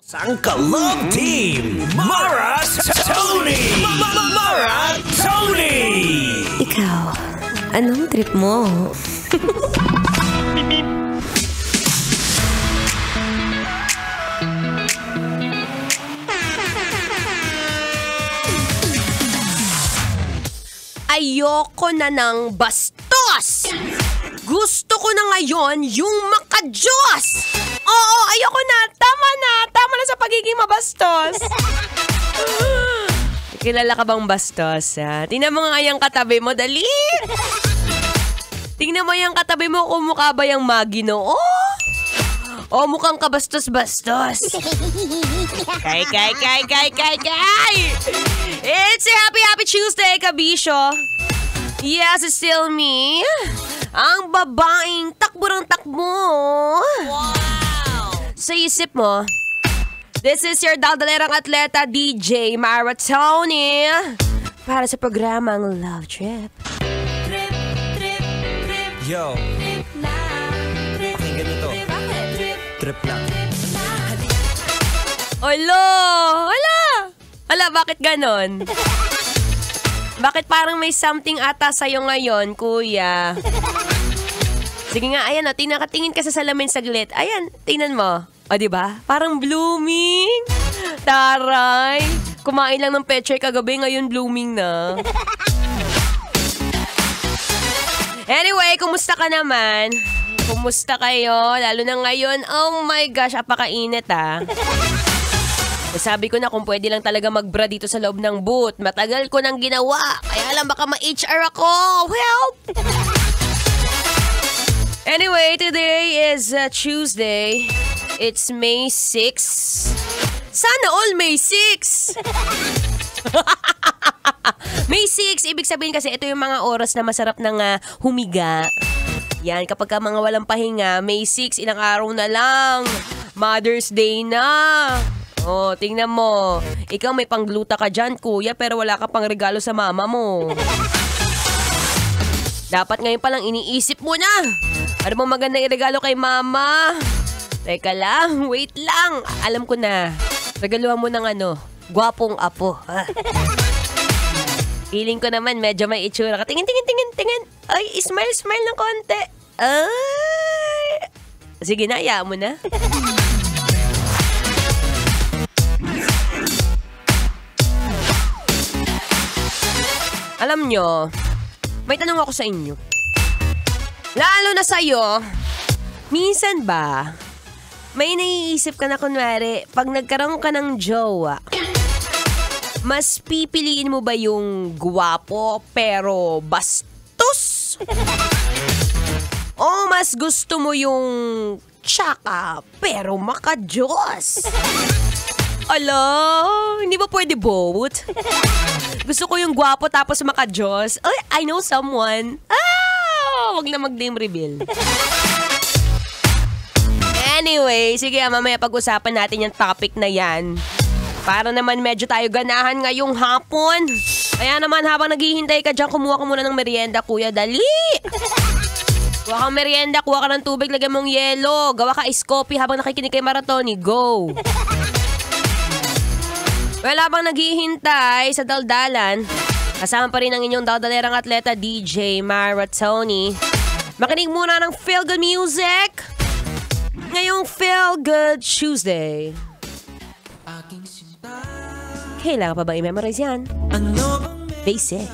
Sangkalog Team Mara Tony! Mara Tony! Ikaw, anong trip mo? Ayoko na ng bastos! Gusto ko na ngayon yung makajos! Oo, ayoko na! Tama na! Tama na sa pagiging mabastos! Kilala ka bang bastos, ha? Tingnan mo nga yung katabi mo, dali! Tingnan mo yung katabi mo kung mukha ba yung Magino. O mukhang kabastos-bastos. Kay! It's a happy Tuesday, kabisyo. Yes, it's still me. Ang babaeng takbo ng takbo. Wow! Sa isip mo, this is your daldalerang atleta, DJ Mara Tony. Para sa programang Love Trip. Yo! Pakinggan nito. Trip lang. Ala, bakit ganon? Bakit parang may something ata sa'yo ngayon, kuya? Sige nga, ayan o, nakatingin ka sa salamin saglit. Ayan, tingnan mo. O, diba? Parang blooming. Taray. Kumain lang ng petchay kagabi, ngayon blooming na. Anyway, kumusta ka naman? Kumusta kayo? Lalo na ngayon, oh my gosh, apakainit ah. Sabi ko na kung pwede lang talaga mag-bra dito sa loob ng booth. Matagal ko nang ginawa. Kaya lang baka ma-HR ako. Help! Anyway, today is Tuesday. It's May 6. Sana all May 6! May 6, ibig sabihin kasi ito yung mga oras na masarap ng humiga. Yan, kapag ka mga walang pahinga, May 6, ilang araw na lang. Mother's Day na. Oh, tingnan mo. Ikaw may panggluta ka dyan, kuya, pero wala ka pang regalo sa mama mo. Dapat ngayon palang iniisip mo na. Ano bang magandang iregalo kay mama? Teka lang, wait lang. Alam ko na. Regaluhan mo ng gwapong apo. Feeling ko naman medyo may itsura ka. Tingin. Ay, smile ng konti. Ay. Sige na, hayaan mo na. Alam nyo, may tanong ako sa inyo. Lalo na sa'yo, minsan ba, may naiisip ka na kunwari, pag nagkaroon ka ng jowa, mas pipiliin mo ba yung guwapo pero bastos? O mas gusto mo yung tsaka pero makajos? Ala, hindi ba pwede both? Gusto ko yung gwapo tapos makajos. Ay, I know someone. Wag na mag-name reveal. Anyway, sige, mamaya pag-usapan natin yung topic na yan. Para naman medyo tayo ganahan ngayong hapon. Kaya naman habang naghihintay ka dyan, kumuha ka muna ng merienda, kuya. Dali! Kuha kang merienda, kuha ka ng tubig, lagyan mong yelo. Gawa ka ice coffee habang nakikinig kay Maratoni. Go! Well, habang naghihintay sa daldalan, kasama pa rin ang inyong daldalerang atleta, DJ Mara Tony. Makinig muna ng Feel Good Music ngayong Feel Good Tuesday. Kailangan pa ba i-memorize yan? Basic.